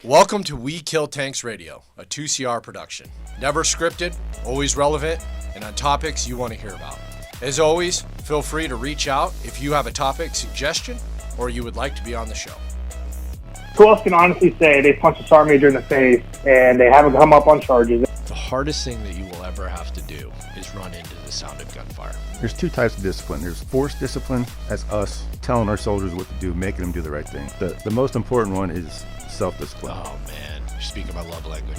Welcome to We Kill Tanks Radio, a 2CR production. Never scripted, always relevant, and on topics you want to hear about. As always, feel free to reach out if you have a topic suggestion or you would like to be on the show. Who else can honestly say they punched a sergeant major in the face and they haven't come up on charges? The hardest thing that you will ever have to do is run into the sound of gunfire. There's two types of discipline. There's forced discipline, that's us telling our soldiers what to do, making them do the right thing. The most important one is self-discipline. Oh man, you're speaking my love language.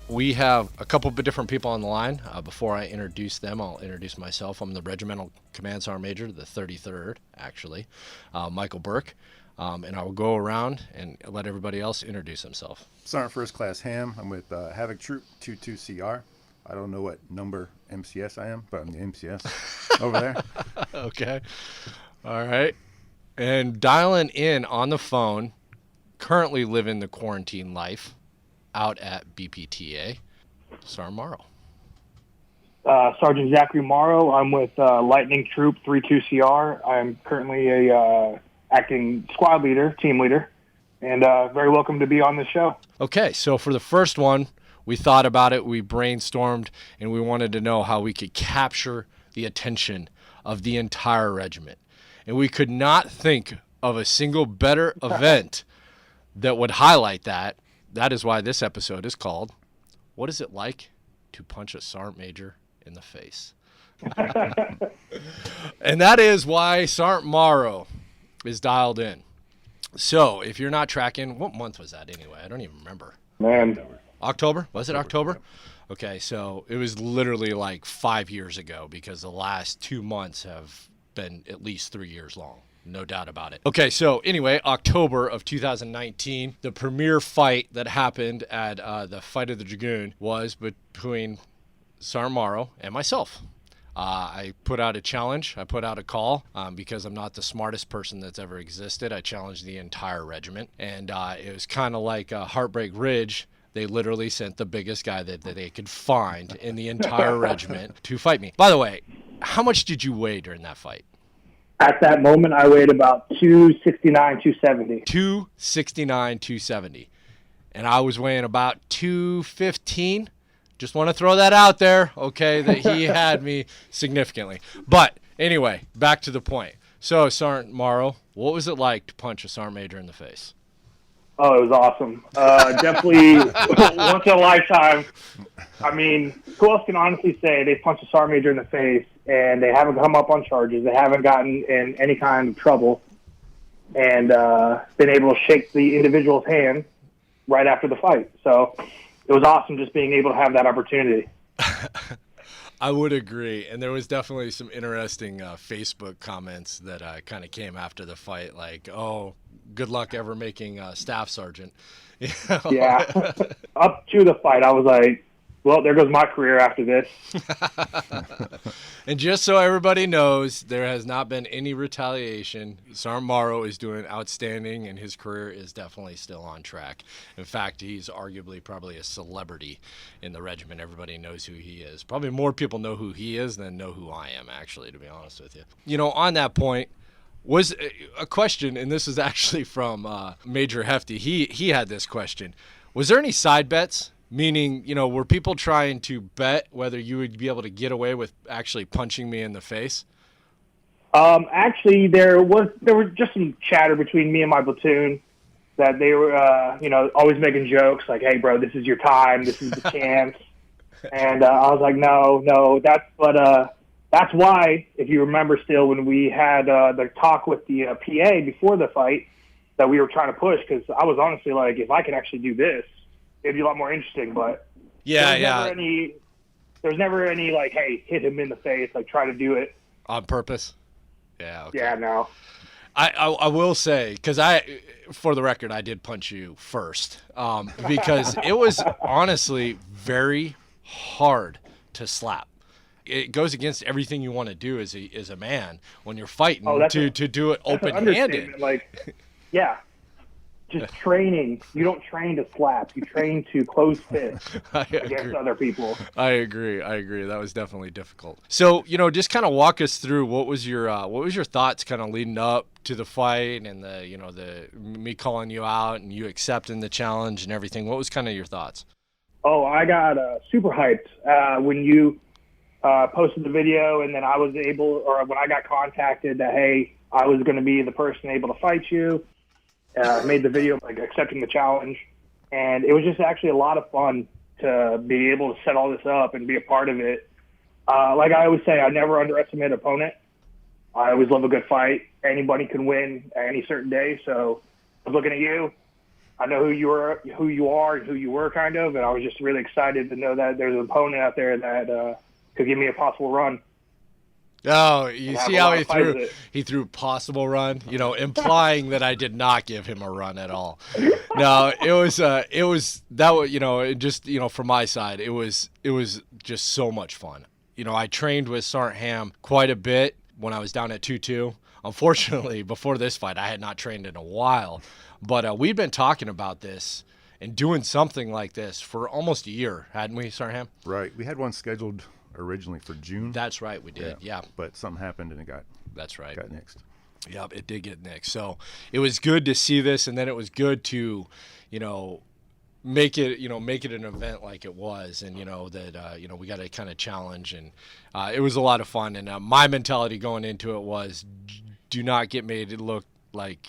We have a couple of different people on the line. Before I introduce them, I'll introduce myself. I'm the Regimental Command Sergeant Major, the 33rd, actually, Michael Burke. And I will go around and let everybody else introduce themselves. Sergeant First Class Ham. I'm with Havoc Troop 22CR. I don't know what number MCS I am, but I'm the MCS over there. Okay. All right. And dialing in on the phone, currently living the quarantine life out at BPTA, Sergeant Morrow. Sergeant Zachary Morrow. I'm with Lightning Troop 32CR. I'm currently a acting squad leader, team leader, and very welcome to be on the show. Okay, so for the first one, we thought about it, we brainstormed, and we wanted to know how we could capture the attention of the entire regiment. And we could not think of a single better event that would highlight that. That is why this episode is called, What Is It Like to Punch a Sergeant Major in the Face? And that is why Sergeant Morrow is dialed in. So if you're not tracking, what month was that anyway? I don't even remember. Man. October? Was it October? Okay, so it was literally like 5 years ago because the last 2 months have been at least 3 years long. No doubt about it. Okay, so anyway, October of 2019, the premier fight that happened at the Fight of the Dragoon was between Sergeant Morrow and myself. I put out a challenge. I put out a call because I'm not the smartest person that's ever existed. I challenged the entire regiment, and it was kind of like Heartbreak Ridge. They literally sent the biggest guy that they could find in the entire regiment to fight me. By the way, how much did you weigh during that fight? At that moment, I weighed about 269, 270. 269, 270. And I was weighing about 215. Just want to throw that out there, okay, that he had me significantly. But anyway, back to the point. So, Sergeant Morrow, what was it like to punch a sergeant major in the face? Oh, it was awesome. Definitely once in a lifetime. I mean, who else can honestly say they punched a sergeant major in the face and they haven't come up on charges, they haven't gotten in any kind of trouble, and been able to shake the individual's hand right after the fight. So it was awesome just being able to have that opportunity. I would agree. And there was definitely some interesting Facebook comments that kind of came after the fight, like, oh, good luck ever making staff sergeant. You know? Yeah. Up to the fight, I was like, well, there goes my career after this. And just so everybody knows, there has not been any retaliation. Sergeant Morrow is doing outstanding, and his career is definitely still on track. In fact, he's arguably probably a celebrity in the regiment. Everybody knows who he is. Probably more people know who he is than know who I am, actually, to be honest with you. You know, on that point, was a question, and this is actually from Major Hefty. He had this question. Was there any side bets? Meaning, you know, were people trying to bet whether you would be able to get away with actually punching me in the face? Actually, there was just some chatter between me and my platoon that they were, always making jokes like, "Hey, bro, this is your time. This is the chance." And I was like, "No, that's why, if you remember still, when we had the talk with the PA before the fight, that we were trying to push, because I was honestly like, if I could actually do this, it'd be a lot more interesting." But there's never any like, hey, hit him in the face, like try to do it on purpose. Yeah. Okay. Yeah. No. I will say, because for the record, I did punch you first, because it was honestly very hard to slap. It goes against everything you want to do as a man when you're fighting to do it open-handed. Like, yeah. just training. You don't train to slap. You train to close fists I against agree. other people. I agree. That was definitely difficult. So, just kind of walk us through what was your thoughts kind of leading up to the fight and the me calling you out and you accepting the challenge and everything. What was kind of your thoughts? Oh, I got super hyped when you posted the video, and then I was able, or when I got contacted that, hey, I was going to be the person able to fight you. Made the video like accepting the challenge, and it was just actually a lot of fun to be able to set all this up and be a part of it. Like I always say, I never underestimate an opponent. I always love a good fight. Anybody can win at any certain day. So I was looking at you. I know who you are, and who you were, kind of, and I was just really excited to know that there's an opponent out there that could give me a possible run. Oh, you see how he threw possible run, implying that I did not give him a run at all. No, it was just, from my side, it was just so much fun. I trained with Sergeant Ham quite a bit when I was down at 2-2. Unfortunately, before this fight, I had not trained in a while, but we'd been talking about this and doing something like this for almost a year, hadn't we, Sergeant Ham? Right. We had one scheduled originally for June. That's right, we did. Yeah. But something happened and it got nixed. Yep, it did get nixed. So it was good to see this, and then it was good to, make it an event like it was, and we got a kind of challenge, and it was a lot of fun. And my mentality going into it was, do not get made to look like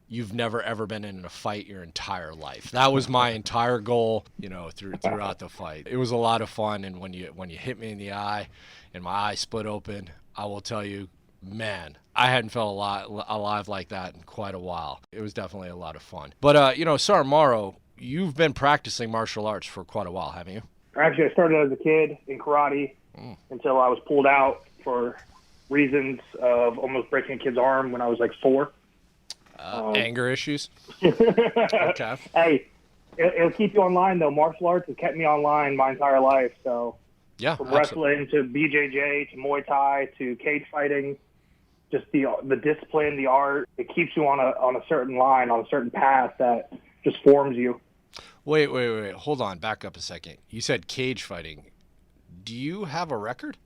you've never ever been in a fight your entire life. That was my entire goal, throughout the fight. It was a lot of fun, and when you hit me in the eye and my eye split open, I will tell you, man, I hadn't felt alive like that in quite a while. It was definitely a lot of fun. But Sergeant Morrow, you've been practicing martial arts for quite a while, haven't you? Actually, I started as a kid in karate until I was pulled out for reasons of almost breaking a kid's arm when I was like 4. Anger issues? Okay. Hey, it'll keep you online, though. Martial arts has kept me online my entire life. So yeah, from wrestling to BJJ to Muay Thai to cage fighting, just the discipline, the art, it keeps you on a certain line, on a certain path that just forms you. Wait. Hold on. Back up a second. You said cage fighting. Do you have a record?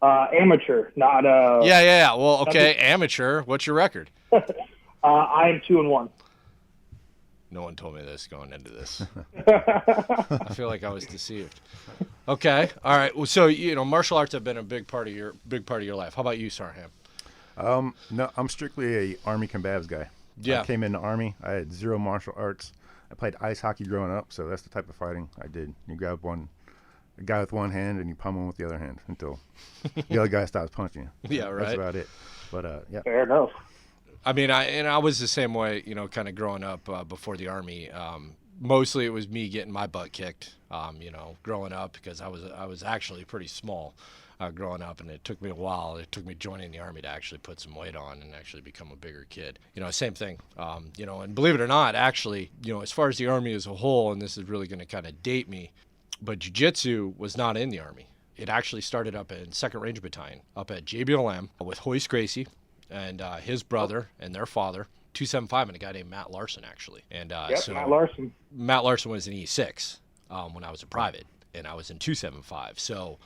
Amateur, not... Yeah. Well, okay, amateur. What's your record? I am 2-1. No one told me this going into this. I feel like I was deceived. Okay. All right. Well, so, martial arts have been a big part of your life. How about you, Sergeant Ham? No, I'm strictly a Army combatives guy. Yeah. I came in the Army. I had 0 martial arts. I played ice hockey growing up, so that's the type of fighting I did. You grab a guy with one hand and you pummel him with the other hand until the other guy stops punching you. Yeah, right. That's about it. But yeah. Fair enough. I mean, I was the same way, kind of growing up before the Army. Mostly it was me getting my butt kicked, growing up, because I was actually pretty small growing up, and it took me a while. It took me joining the Army to actually put some weight on and actually become a bigger kid. Same thing. And believe it or not, actually, as far as the Army as a whole, and this is really going to kind of date me, but jiu-jitsu was not in the Army. It actually started up in 2nd Ranger Battalion, up at JBLM with Hoist Gracie and his brother and their father, 275, and a guy named Matt Larson, actually. And so Matt Larson. Matt Larson was in E6 when I was a private, and I was in 275. So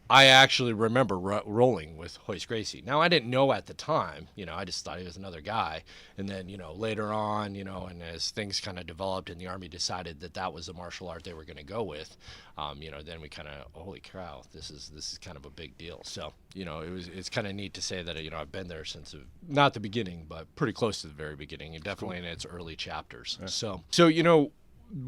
I actually remember rolling with Hoist Gracie. Now, I didn't know at the time, I just thought he was another guy. And then, later on, and as things kind of developed and the Army decided that was the martial art they were going to go with, then we kind of, holy cow, this is kind of a big deal. So, it's kind of neat to say that, I've been there since, not the beginning, but pretty close to the very beginning, and definitely in its early chapters. Yeah. So,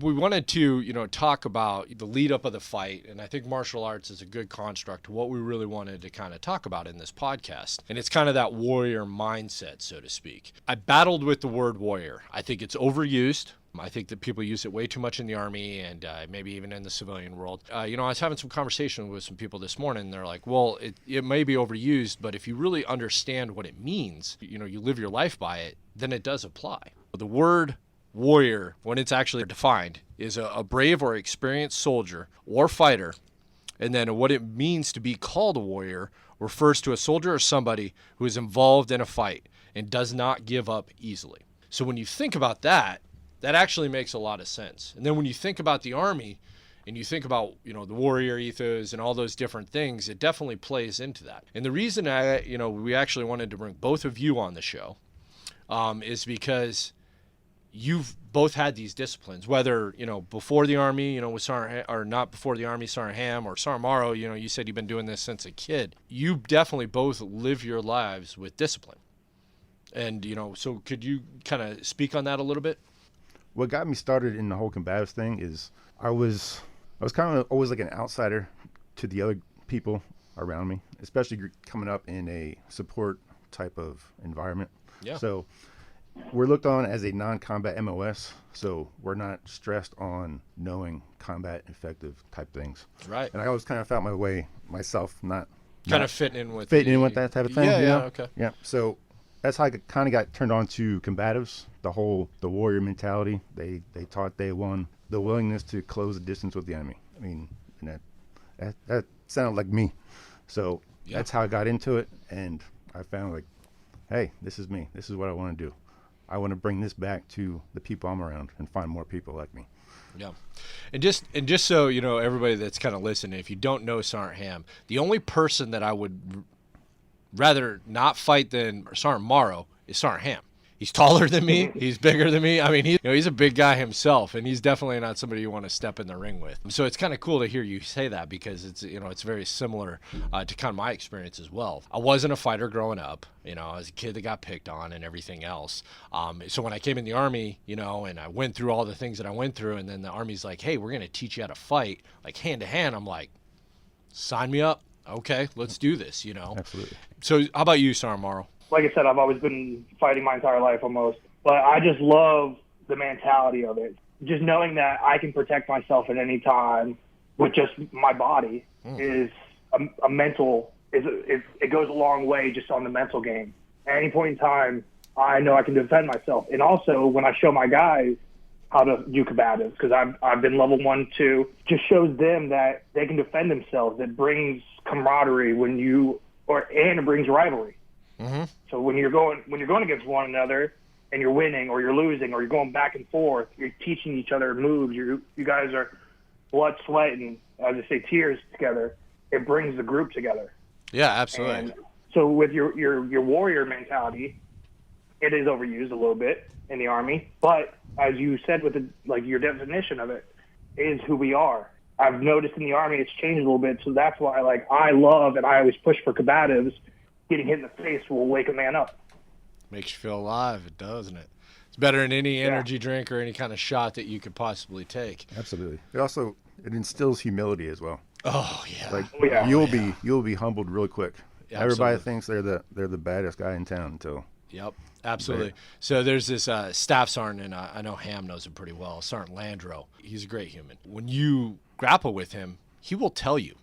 we wanted to, talk about the lead up of the fight, and I think martial arts is a good construct to what we really wanted to kind of talk about in this podcast. And it's kind of that warrior mindset, so to speak. I battled with the word warrior. I think it's overused. I think that people use it way too much in the Army and maybe even in the civilian world. I was having some conversation with some people this morning, and they're like, well, it may be overused, but if you really understand what it means, you live your life by it, then it does apply. The word warrior, when it's actually defined, is a brave or experienced soldier or fighter. And then what it means to be called a warrior refers to a soldier or somebody who is involved in a fight and does not give up easily. So when you think about that, That actually makes a lot of sense. And then when you think about the Army and you think about, the warrior ethos and all those different things, it definitely plays into that. And the reason we actually wanted to bring both of you on the show is because you've both had these disciplines, whether, before the Army, with Sergeant, or not before the Army, Sergeant Ham, or Sergeant Morrow, you said you've been doing this since a kid. You definitely both live your lives with discipline. And, so could you kind of speak on that a little bit? What got me started in the whole combatives thing is I was kind of always like an outsider to the other people around me, especially coming up in a support type of environment. Yeah. So we're looked on as a non-combat MOS, so we're not stressed on knowing combat effective type things. Right. And I always kind of felt my way myself, not fitting in with that type of thing. Yeah, you know? okay. Yeah. So that's how I kind of got turned on to combatives, the warrior mentality. They taught day one the willingness to close the distance with the enemy. I mean, and that sounded like me. So that's how I got into it, and I found like, hey, this is me. This is what I want to do. I want to bring this back to the people I'm around and find more people like me. Yeah. And just so everybody that's kind of listening, if you don't know Sergeant Ham, the only person that I would rather not fight than Sergeant Morrow is Sergeant Ham. He's taller than me. He's bigger than me. I mean, he's a big guy himself, and he's definitely not somebody you want to step in the ring with. So it's kind of cool to hear you say that, because it's very similar to kind of my experience as well. I wasn't a fighter growing up. I was a kid that got picked on and everything else. So when I came in the Army, and I went through all the things that I went through, and then the Army's like, hey, we're going to teach you how to fight, like hand to hand. I'm like, sign me up. Okay, let's do this, Absolutely. So how about you, Sergeant Morrow? Like I said, I've always been fighting my entire life almost. But I just love the mentality of it. Just knowing that I can protect myself at any time with just my body is a mental, it goes a long way just on the mental game. At any point in time, I know I can defend myself. And also, when I show my guys how to do combatives, because I've been level 1, 2, just shows them that they can defend themselves. It brings camaraderie and it brings rivalry. Mm-hmm. So when you're going against one another and you're winning or you're losing or you're going back and forth, you're teaching each other moves. You guys are blood, sweat, and as I say, tears together. It brings the group together. Yeah, absolutely. And so with your warrior mentality, it is overused a little bit in the Army, but as you said with your definition of it is who we are. I've noticed in the Army it's changed a little bit, so that's why I love and I always push for combatives. Getting hit in the face will wake a man up. Makes you feel alive, doesn't it? It's better than any energy drink or any kind of shot that you could possibly take. Absolutely. It instills humility as well. Oh yeah. You'll be humbled really quick. Yeah, Everybody absolutely. thinks they're the baddest guy in town until. Yep, absolutely. So there's this staff sergeant, and I know Ham knows him pretty well, Sergeant Landreau. He's a great human. When you grapple with him, he will tell you,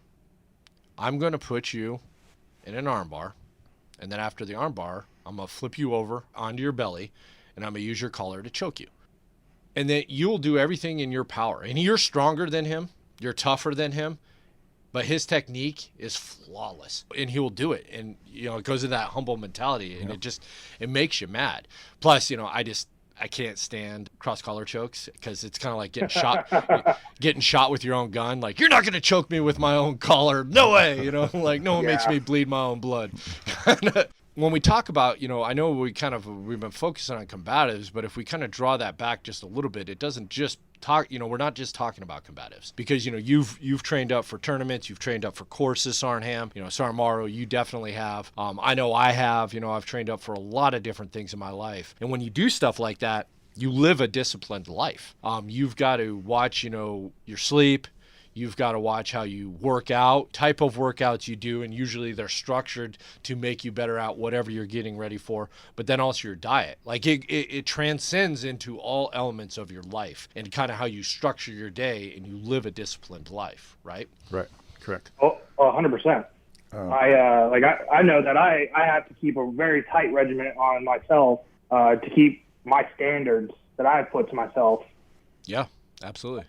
I'm going to put you in an armbar. And then after the armbar, I'm going to flip you over onto your belly, and I'm going to use your collar to choke you. And then you'll do everything in your power. And you're stronger than him. You're tougher than him. But his technique is flawless. And he will do it. And, it goes into that humble mentality. And it makes you mad. Plus, I can't stand cross-collar chokes because it's kind of like getting shot with your own gun. Like, you're not going to choke me with my own collar. No way. No one makes me bleed my own blood. When we talk about, I know we've been focusing on combatives, but if we kind of draw that back just a little bit, it doesn't just talk, we're not just talking about combatives because, you've trained up for tournaments, you've trained up for courses, Sergeant Ham, Sergeant Morrow, you definitely have. I know I have, I've trained up for a lot of different things in my life. And when you do stuff like that, you live a disciplined life. You've got to watch, your sleep. You've got to watch how you work out, type of workouts you do, and usually they're structured to make you better at whatever you're getting ready for, but then also your diet. Like it transcends into all elements of your life and kind of how you structure your day and you live a disciplined life, right? Right, correct. Oh, 100%. I know that I have to keep a very tight regimen on myself to keep my standards that I put to myself. Yeah, absolutely.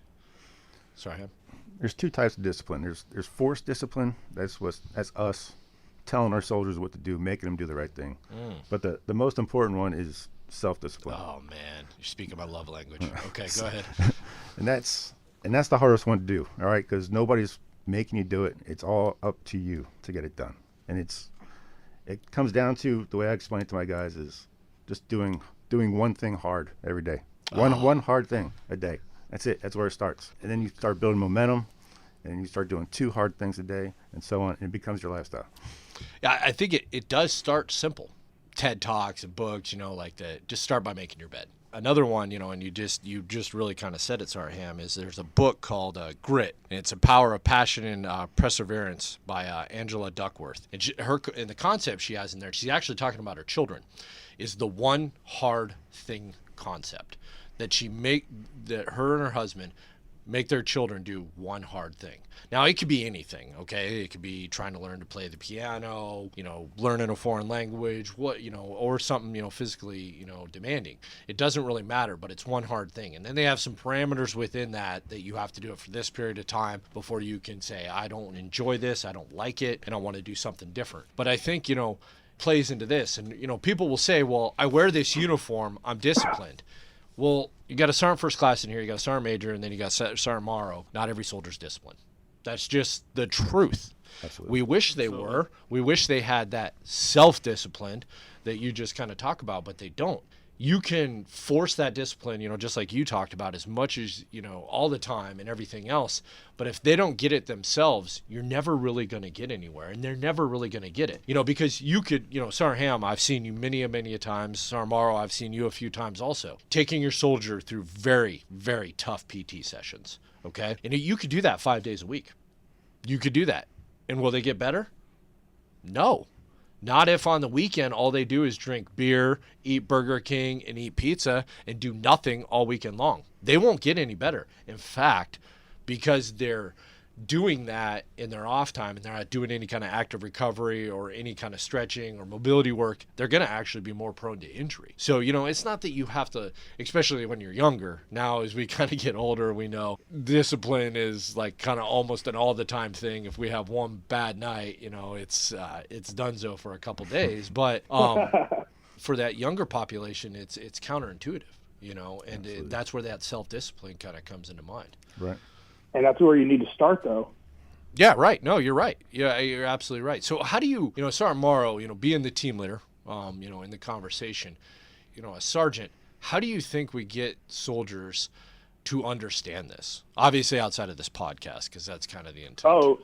Sorry, Ham. There's two types of discipline. There's force discipline. That's us telling our soldiers what to do, making them do the right thing. But the most important one is self-discipline. Oh man, you're speaking my love language. Okay, go ahead. And that's the hardest one to do. All right, because nobody's making you do it. It's all up to you to get it done. And it comes down to, the way I explain it to my guys, is just doing one thing hard every day. One hard thing a day. That's it. That's where it starts. And then you start building momentum, and you start doing 2 hard things a day, and so on. And it becomes your lifestyle. Yeah, I think it does start simple. TED Talks and books, like that. Just start by making your bed. Another one, and you just really kind of said it, Sarham, is there's a book called Grit, and it's a Power of Passion and Perseverance by Angela Duckworth. And the concept she has in there, she's actually talking about her children, is the one hard thing concept that that her and her husband make their children do one hard thing. Now, it could be anything, okay? It could be trying to learn to play the piano, learning a foreign language, or something, physically, demanding. It doesn't really matter, but it's one hard thing. And then they have some parameters within that you have to do it for this period of time before you can say, I don't enjoy this, I don't like it, and I want to do something different. But I think, plays into this. And, people will say, well, I wear this uniform, I'm disciplined. Well, you got a sergeant first class in here, you got a sergeant major, and then you got sergeant Morrow. Not every soldier's disciplined. That's just the truth. Absolutely. We wish they were. We wish they had that self-discipline that you just kind of talk about, but they don't. You can force that discipline, just like you talked about, as much as, all the time and everything else. But if they don't get it themselves, you're never really going to get anywhere, and they're never really going to get it. Because you could, Sarham, I've seen you many a times. Sarmaro, I've seen you a few times also, taking your soldier through very, very tough PT sessions, okay? And you could do that 5 days a week. You could do that. And will they get better? No. Not if on the weekend all they do is drink beer, eat Burger King, and eat pizza, and do nothing all weekend long. They won't get any better. In fact, because they're doing that in their off time and they're not doing any kind of active recovery or any kind of stretching or mobility work, they're going to actually be more prone to injury. So, it's not that you have to, especially when you're younger. Now, as we kind of get older, we know discipline is like kind of almost an all the time thing. If we have one bad night, it's donezo for a couple days. But for that younger population, it's counterintuitive, and that's where that self-discipline kind of comes into mind. Right. And that's where you need to start, though. Yeah, right. No, you're right. Yeah, you're absolutely right. So how do you, Sergeant Morrow, being the team leader, in the conversation, a sergeant, how do you think we get soldiers to understand this? Obviously outside of this podcast, because that's kind of the intent.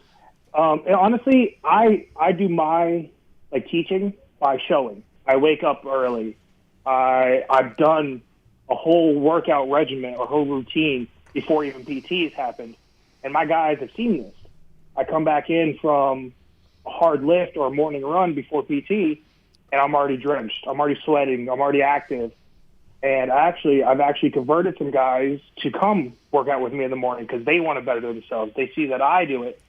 And honestly, I do my teaching by showing. I wake up early. I've done a whole workout regimen or whole routine before even PTs happened. And my guys have seen this. I come back in from a hard lift or a morning run before PT, and I'm already drenched. I'm already sweating. I'm already active. And I've actually converted some guys to come work out with me in the morning because they want to better themselves. They see that I do it,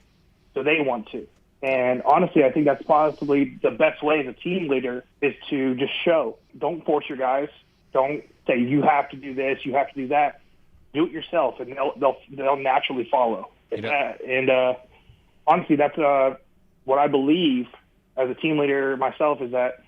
so they want to. And honestly, I think that's possibly the best way as a team leader is to just show. Don't force your guys. Don't say you have to do this, you have to do that. Do it yourself, and they'll naturally follow. Honestly, that's what I believe as a team leader myself is that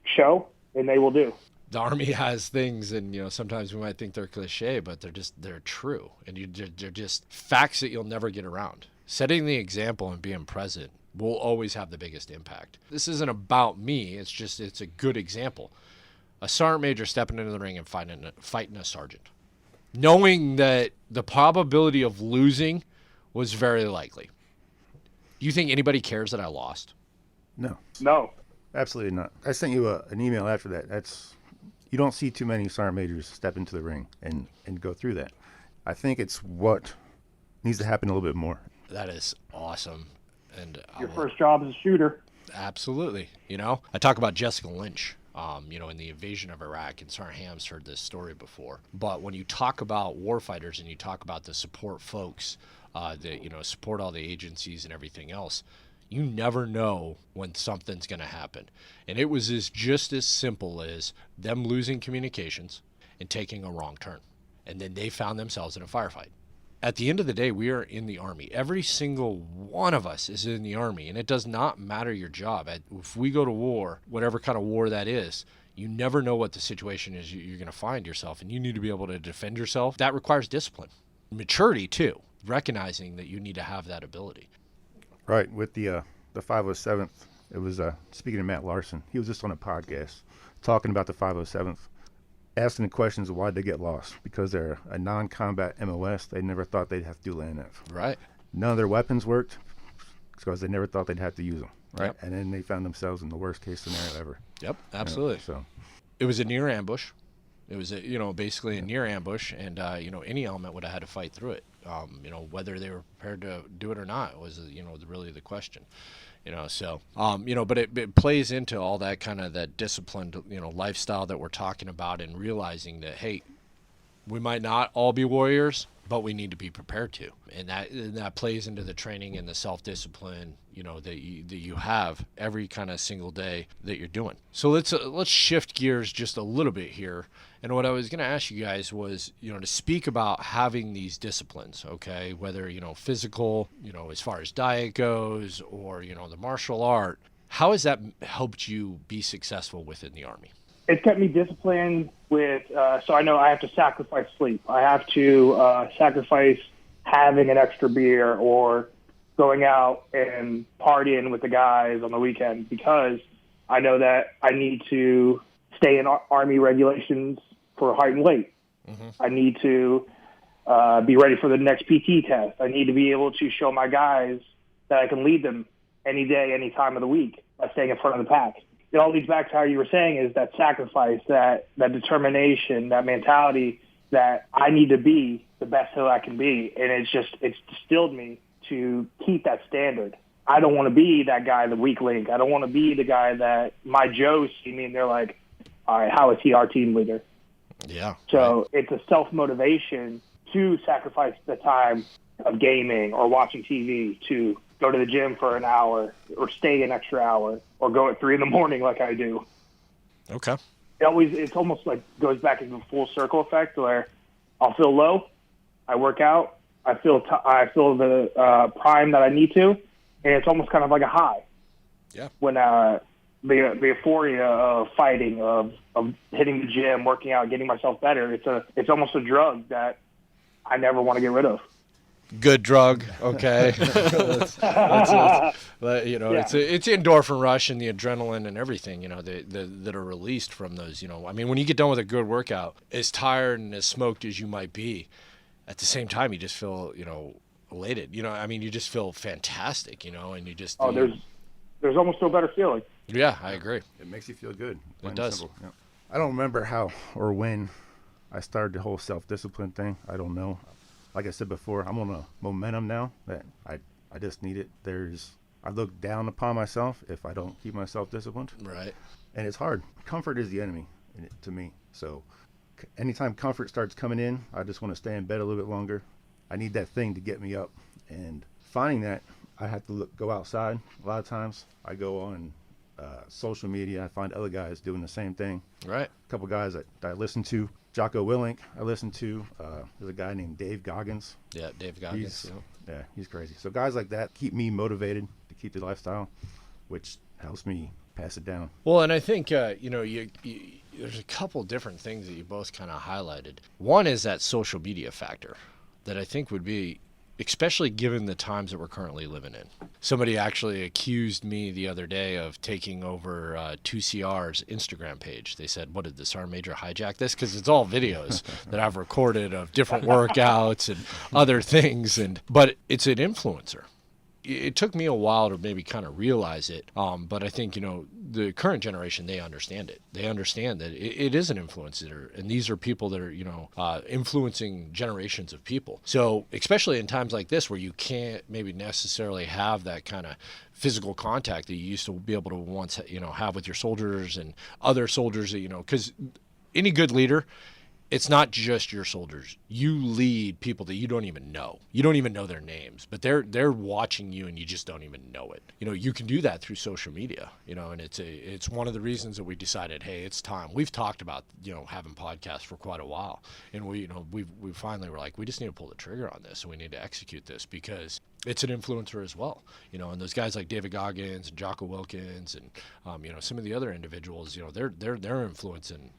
show, and they will do. The Army has things, and sometimes we might think they're cliche, but they're true, and they're just facts that you'll never get around. Setting the example and being present will always have the biggest impact. This isn't about me. It's a good example. A sergeant major stepping into the ring and fighting a sergeant, knowing that the probability of losing was very likely. Do you think anybody cares that I lost? No, absolutely not. I sent you an email after that. You don't see too many sergeant majors step into the ring and go through that. I think it's what needs to happen a little bit more. That is awesome. And your first job as a shooter. Absolutely. I talk about Jessica Lynch. In the invasion of Iraq, and Sergeant Ham's heard this story before. But when you talk about warfighters and you talk about the support folks that support all the agencies and everything else, you never know when something's going to happen. And it was just as simple as them losing communications and taking a wrong turn. And then they found themselves in a firefight. At the end of the day, we are in the Army. Every single one of us is in the Army, and it does not matter your job. If we go to war, whatever kind of war that is, You never know what the situation is you're going to find yourself, and you need to be able to defend yourself. That requires discipline, maturity too, recognizing that you need to have that ability. Right. With the 507th, it was speaking of Matt Larson. He was just on a podcast talking about the 507th, asking the questions of why they get lost, because they're a non-combat MOS. They never thought they'd have to do land nav. Right. None of their weapons worked because they never thought they'd have to use them. Right. Yep. And then they found themselves in the worst case scenario ever. Yep, absolutely. So it was a near ambush. It was basically a near ambush, and any element would have had to fight through it. Whether they were prepared to do it or not was really the question. But it plays into all that kind of that disciplined lifestyle that we're talking about, and realizing that, hey, we might not all be warriors, but we need to be prepared to, and that plays into the training and the self-discipline that you have every kind of single day that you're doing. So let's shift gears just a little bit here. And what I was going to ask you guys was, to speak about having these disciplines, okay, whether physical, as far as diet goes, or the martial art. How has that helped you be successful within the Army? It's kept me disciplined with, so I know I have to sacrifice sleep. I have to sacrifice having an extra beer or going out and partying with the guys on the weekend, because I know that I need to stay in Army regulations for height and weight. Mm-hmm. I need to be ready for the next PT test. I need to be able to show my guys that I can lead them any day, any time of the week by staying in front of the pack. It all leads back to how you were saying, is that sacrifice, that determination, that mentality that I need to be the best that I can be. And it's distilled me to keep that standard. I don't want to be that guy, the weak link. I don't want to be the guy that my Joes see me and they're like, all right, how is he our team leader? Yeah. So It's a self-motivation to sacrifice the time of gaming or watching TV to go to the gym for an hour or stay an extra hour or go at 3 a.m. like I do. Okay. It's almost like goes back into a full circle effect where I'll feel low, I work out, I feel the prime that I need to, and it's almost kind of like a high. Yeah. When the euphoria of fighting, of hitting the gym, working out, getting myself better, it's almost a drug that I never want to get rid of. Good drug, okay. It's endorphin rush and the adrenaline and everything, that are released from those, when you get done with a good workout, as tired and as smoked as you might be, at the same time, you just feel, elated, you just feel fantastic, and you just... Oh, there's almost no better feeling. Yeah, I agree. it makes you feel good. It does. Yeah. I don't remember how or when I started the whole self-discipline thing. I don't know. Like I said before, I'm on a momentum now that I just need it. I look down upon myself if I don't keep myself disciplined. Right. And it's hard. Comfort is the enemy to me. So anytime comfort starts coming in, I just want to stay in bed a little bit longer. I need that thing to get me up. And finding that, I have to go outside. A lot of times I go on social media. I find other guys doing the same thing. Right. A couple guys that I listen to. Jocko Willink, I listen to. There's a guy named Dave Goggins. Yeah, Dave Goggins. He's crazy. So guys like that keep me motivated to keep the lifestyle, which helps me pass it down. Well, and I think, there's a couple different things that you both kind of highlighted. One is that social media factor that I think would be, especially given the times that we're currently living in. Somebody actually accused me the other day of taking over 2CR's Instagram page. They said, what did the Sergeant Major hijack this? Because it's all videos that I've recorded of different workouts and other things. But it's an influencer. It took me a while to maybe kind of realize it, but I think, the current generation, they understand it. They understand that it is an influencer, and these are people that are, influencing generations of people. So especially in times like this where you can't maybe necessarily have that kind of physical contact that you used to be able to once, have with your soldiers and other soldiers, because any good leader, it's not just your soldiers. You lead people that you don't even know. You don't even know their names, but they're watching you and you just don't even know it. You can do that through social media, and it's one of the reasons that we decided, hey, it's time. We've talked about, having podcasts for quite a while, and we finally were like, we just need to pull the trigger on this and we need to execute this because it's an influencer as well, and those guys like David Goggins and Jocko Wilkins and some of the other individuals, they're influencing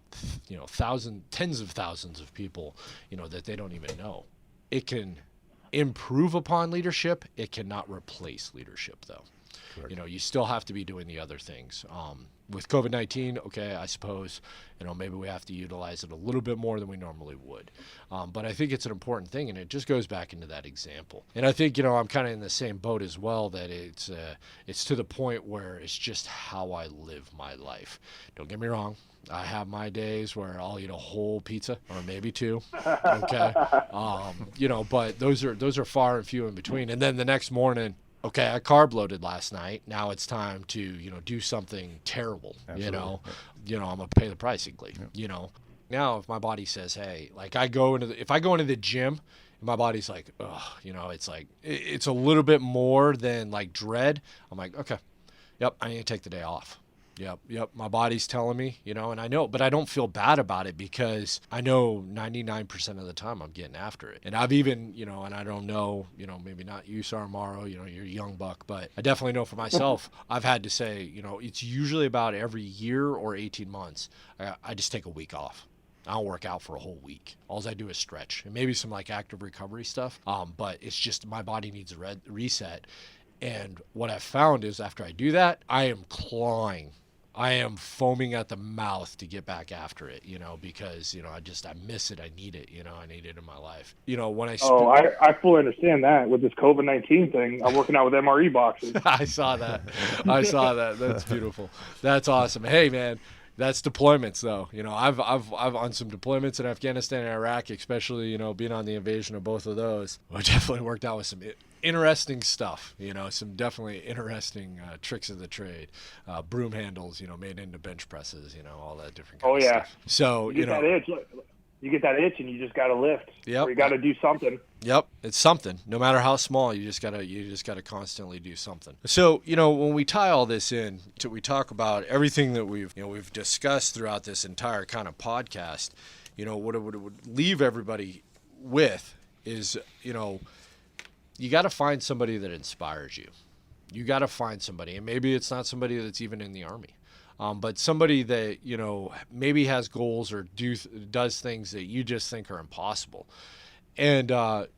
tens of thousands of people, that they don't even know. It can improve upon leadership. It cannot replace leadership, though. Correct. You still have to be doing the other things. With COVID-19, okay, I suppose, maybe we have to utilize it a little bit more than we normally would. But I think it's an important thing, and it just goes back into that example. And I think, I'm kind of in the same boat as well, that it's to the point where it's just how I live my life. Don't get me wrong. I have my days where I'll eat a whole pizza or maybe two. Okay. But those are far and few in between. And then the next morning, okay, I carb loaded last night. Now it's time to, do something terrible. Absolutely. I'm gonna pay the price, Now if my body says, hey, like if I go into the gym and my body's like, oh, it's like it's a little bit more than like dread. I'm like, okay, yep, I need to take the day off. Yep. My body's telling me, and I know, but I don't feel bad about it because I know 99% of the time I'm getting after it. And I've even, and I don't know, maybe not you, Sarmaro, you're a young buck, but I definitely know for myself, I've had to say, it's usually about every year or 18 months, I just take a week off. I don't work out for a whole week. All I do is stretch and maybe some like active recovery stuff. But it's just my body needs a reset. And what I've found is after I do that, I am clawing. I am foaming at the mouth to get back after it, because, I miss it. I need it, I need it in my life. When I I fully understand that with this COVID-19 thing. I'm working out with MRE boxes. I saw that. That's beautiful. That's awesome. Hey, man. That's deployments, though. I've on some deployments in Afghanistan and Iraq, especially, being on the invasion of both of those. I definitely worked out with some interesting stuff, some definitely interesting tricks of the trade, broom handles, made into bench presses, all that different kind of stuff. So, you get that itch and you just got to lift. Yep. Or you got to do something. Yep. It's something. No matter how small, you just gotta constantly do something. So, when we tie all this in, we talk about everything that we've discussed throughout this entire kind of podcast, what it would leave everybody with is, you got to find somebody that inspires you. You got to find somebody, and maybe it's not somebody that's even in the Army. But somebody that, maybe has goals or does things that you just think are impossible. And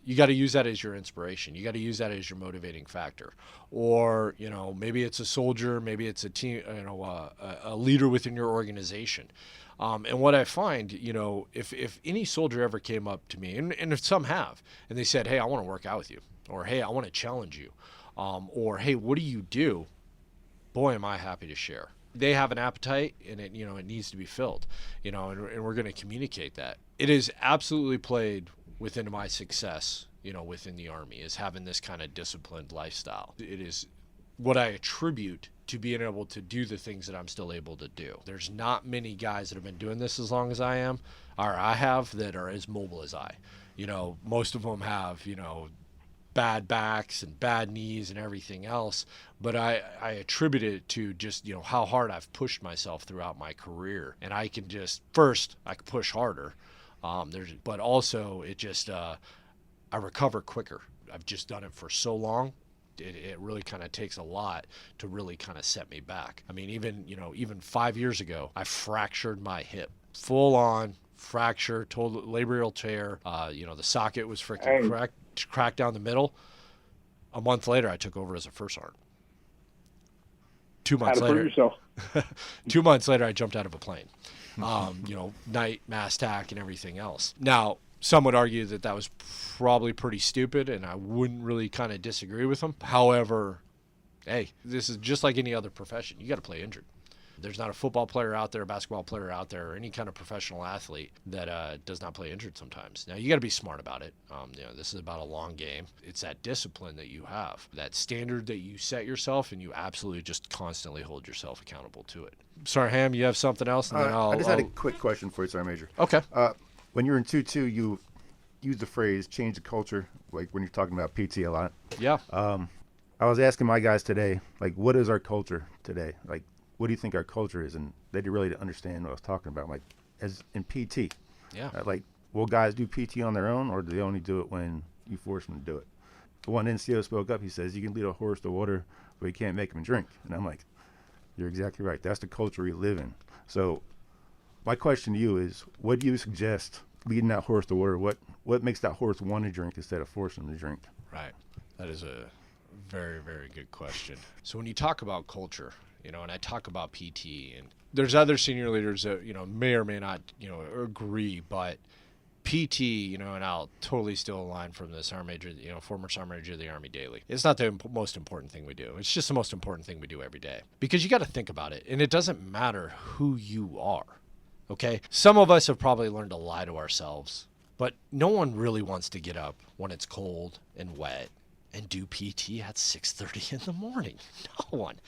you got to use that as your inspiration. You got to use that as your motivating factor. Or, maybe it's a soldier, maybe it's a team, a leader within your organization. And what I find, if any soldier ever came up to me, and if some have, and they said, hey, I want to work out with you, or hey, I want to challenge you, or hey, what do you do? Boy, am I happy to share. They have an appetite, and it needs to be filled, and we're going to communicate that. It is absolutely played within my success, within the Army, is having this kind of disciplined lifestyle. It is what I attribute to being able to do the things that I'm still able to do. There's not many guys that have been doing this as long as I am, or I have, that are as mobile as I. Most of them have, bad backs and bad knees and everything else, but I attribute it to just how hard I've pushed myself throughout my career, and I can push harder, but also it just I recover quicker. I've just done it for so long. It really kind of takes a lot to really kind of set me back. I mean, even 5 years ago, I fractured my hip, full on fracture, total labral tear. The socket was freaking cracked down the middle. A month later, I took over as a first sergeant. 2 months later, 2 months later, I jumped out of a plane. Night mass tack and everything else. Now, some would argue that was probably pretty stupid, and I wouldn't really kind of disagree with them. However, hey, this is just like any other profession. You got to play injured. There's not a football player out there, a basketball player out there, or any kind of professional athlete that does not play injured sometimes. Now, you got to be smart about it. This is about a long game. It's that discipline that you have, that standard that you set yourself, and you absolutely just constantly hold yourself accountable to it. Sarham, you have something else? And then I just had a quick question for you, Sergeant Major. Okay. When you're in 2-2, you use the phrase change the culture, like when you're talking about PT a lot. Yeah. I was asking my guys today, like, what is our culture today? Like, what do you think our culture is? And they didn't really understand what I was talking about. Like, as in PT. Yeah. Will guys do PT on their own, or do they only do it when you force them to do it? one NCO spoke up. He says, you can lead a horse to water, but you can't make him drink. And I'm like, you're exactly right. That's the culture we live in. So my question to you is, what do you suggest leading that horse to water? What makes that horse want to drink instead of forcing him to drink? Right. That is a very, very good question. So when you talk about culture, and I talk about PT, and there's other senior leaders that, may or may not, agree, but PT, and I'll totally still align from the Sergeant Major, former Sergeant Major of the Army daily. It's not the most important thing we do. It's just the most important thing we do every day. Because you got to think about it, and it doesn't matter who you are, okay? Some of us have probably learned to lie to ourselves, but no one really wants to get up when it's cold and wet and do PT at 6:30 in the morning. No one.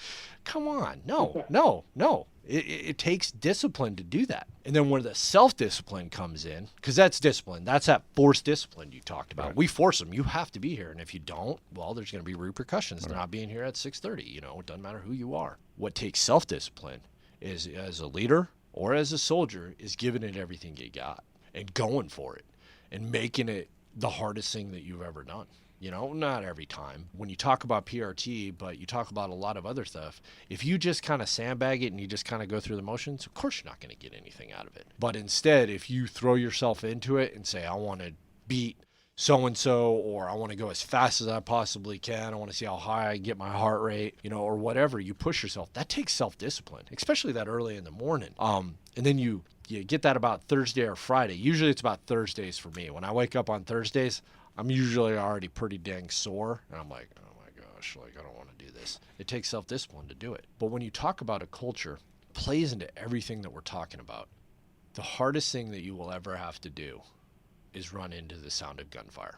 Come on. No. It takes discipline to do that. And then where the self-discipline comes in, because that's discipline. That's that forced discipline you talked about. Right. We force them. You have to be here. And if you don't, well, there's going to be repercussions to not being here at 6:30. It doesn't matter who you are. What takes self-discipline is, as a leader or as a soldier, is giving it everything you got and going for it and making it the hardest thing that you've ever done. Not every time. When you talk about PRT, but you talk about a lot of other stuff, if you just kind of sandbag it and you just kind of go through the motions, of course you're not going to get anything out of it. But instead, if you throw yourself into it and say, I want to beat so-and-so, or I want to go as fast as I possibly can, I want to see how high I get my heart rate, or whatever, you push yourself. That takes self-discipline, especially that early in the morning. And then you get that about Thursday or Friday. Usually it's about Thursdays for me. When I wake up on Thursdays, I'm usually already pretty dang sore, and I'm like, oh my gosh, I don't want to do this. It takes self-discipline to do it. But when you talk about a culture, it plays into everything that we're talking about. The hardest thing that you will ever have to do is run into the sound of gunfire.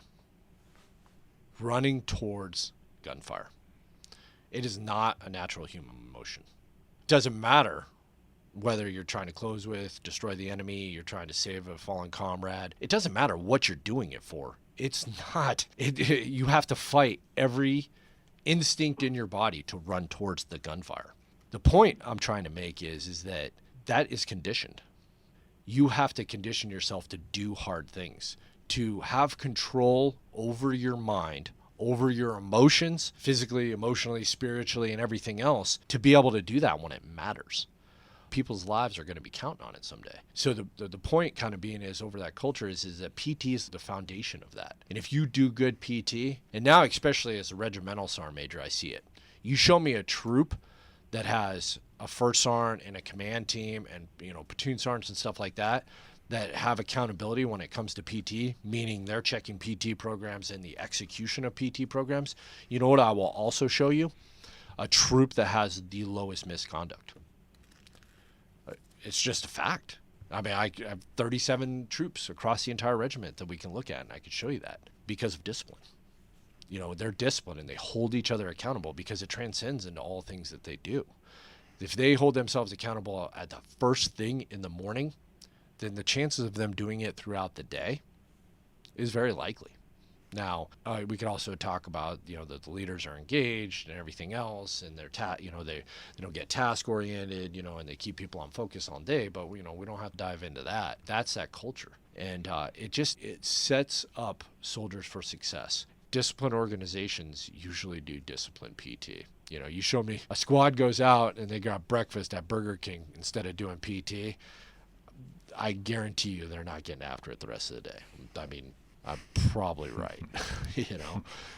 Running towards gunfire. It is not a natural human emotion. It doesn't matter whether you're trying to close with, destroy the enemy, you're trying to save a fallen comrade. It doesn't matter what you're doing it for. It's not. You have to fight every instinct in your body to run towards the gunfire. The point I'm trying to make is that is conditioned. You have to condition yourself to do hard things, to have control over your mind, over your emotions, physically, emotionally, spiritually, and everything else, to be able to do that when it matters. People's lives are going to be counting on it someday. So the point kind of being is over that culture is that PT is the foundation of that. And if you do good PT, and now especially as a regimental sergeant major, I see it. You show me a troop that has a first sergeant and a command team and platoon sergeants and stuff like that have accountability when it comes to PT, meaning they're checking PT programs and the execution of PT programs. You know what I will also show you? A troop that has the lowest misconduct. It's just a fact. I mean, I have 37 troops across the entire regiment that we can look at, and I could show you that because of discipline. They're disciplined, and they hold each other accountable because it transcends into all things that they do. If they hold themselves accountable at the first thing in the morning, then the chances of them doing it throughout the day is very likely. Now, we could also talk about, that the leaders are engaged and everything else, and they're, they don't get task oriented, and they keep people on focus all day, but we don't have to dive into that. That's that culture. And it sets up soldiers for success. Disciplined organizations usually do disciplined PT. You show me a squad goes out and they got breakfast at Burger King instead of doing PT. I guarantee you they're not getting after it the rest of the day. I mean, I'm probably right,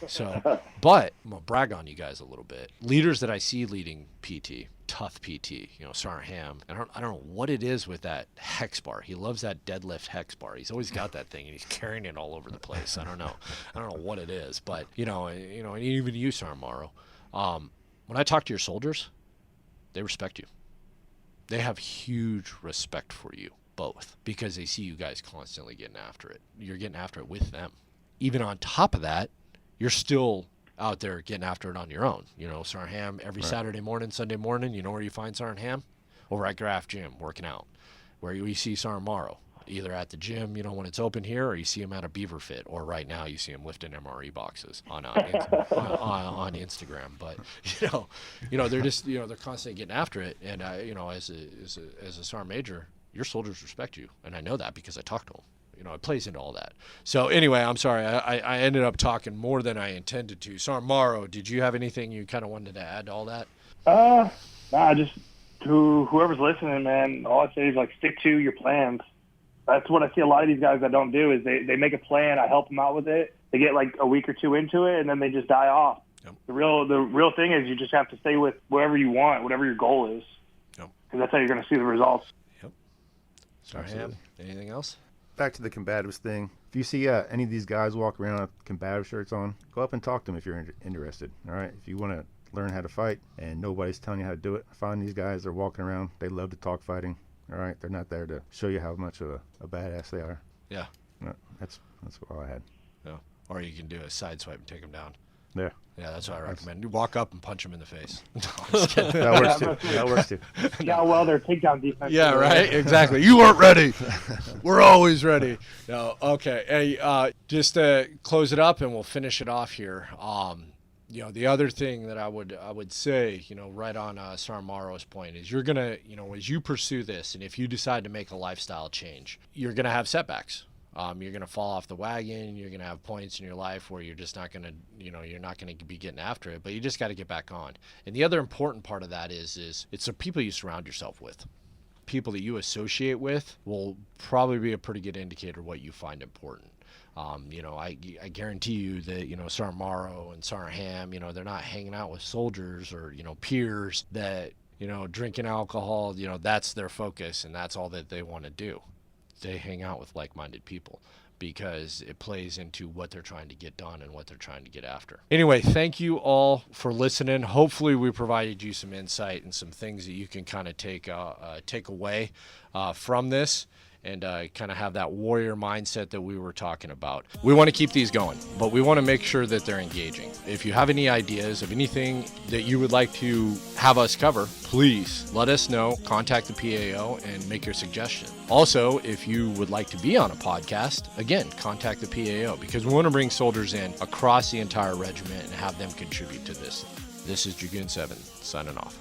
So, but I'm gonna brag on you guys a little bit. Leaders that I see leading PT, tough PT, Sergeant Ham. I don't know what it is with that hex bar. He loves that deadlift hex bar. He's always got that thing, and he's carrying it all over the place. I don't know what it is, but and even you, Sergeant Morrow. When I talk to your soldiers, they respect you. They have huge respect for you. Both, because they see you guys constantly getting after it. You're getting after it with them. Even on top of that, you're still out there getting after it on your own. Sergeant Ham every Saturday morning, Sunday morning, you know where you find Sergeant Ham? Over at Graf Gym, working out. Where you see Sergeant Morrow, either at the gym, when it's open here, or you see him at a Beaver Fit, or right now you see him lifting MRE boxes on Instagram. But they're just they're constantly getting after it. And as a sergeant major, your soldiers respect you, and I know that because I talk to them. it plays into all that. So anyway, I'm sorry. I ended up talking more than I intended to. So Morrow, did you have anything you kind of wanted to add to all that? Nah, just to whoever's listening, man, all I say is like stick to your plans. That's what I see a lot of these guys that don't do is they make a plan. I help them out with it. They get like a week or two into it, and then they just die off. Yep. The real thing is you just have to stay with whatever you want, whatever your goal is. Yep. Because that's how you're going to see the results. Yep. Sorry, Ham. Anything else? Back to the combatives thing. If you see any of these guys walk around with combative shirts on, go up and talk to them if you're interested. All right. If you want to learn how to fight and nobody's telling you how to do it, find these guys. They're walking around. They love to talk fighting. All right. They're not there to show you how much of a badass they are. Yeah. No, that's all I had. Yeah. Or you can do a side swipe and take them down. Yeah. Yeah, that's what I recommend. You walk up and punch them in the face. No, I'm just kidding. That works too. That works too. Yeah, well, their takedown defense. Yeah, right. Exactly. You weren't ready. We're always ready. No. Okay. Hey, just to close it up, and we'll finish it off here. The other thing that I would say, right on Sergeant Morrow's point is you're gonna, as you pursue this, and if you decide to make a lifestyle change, you're gonna have setbacks. You're going to fall off the wagon. You're going to have points in your life where you're just not going to, you're not going to be getting after it, but you just got to get back on. And the other important part of that is it's the people you surround yourself with. People that you associate with will probably be a pretty good indicator of what you find important. I guarantee you that, Sergeant Morrow and Sergeant Ham, they're not hanging out with soldiers or, peers that, drinking alcohol, that's their focus and that's all that they want to do. They hang out with like-minded people because it plays into what they're trying to get done and what they're trying to get after. Anyway, thank you all for listening. Hopefully we provided you some insight and some things that you can kind of take away from this and kind of have that warrior mindset that we were talking about. We want to keep these going, but we want to make sure that they're engaging. If you have any ideas of anything that you would like to have us cover, please let us know. Contact the PAO and make your suggestion. Also, if you would like to be on a podcast, again, contact the PAO because we want to bring soldiers in across the entire regiment and have them contribute to this. This is Dragoon 7 signing off.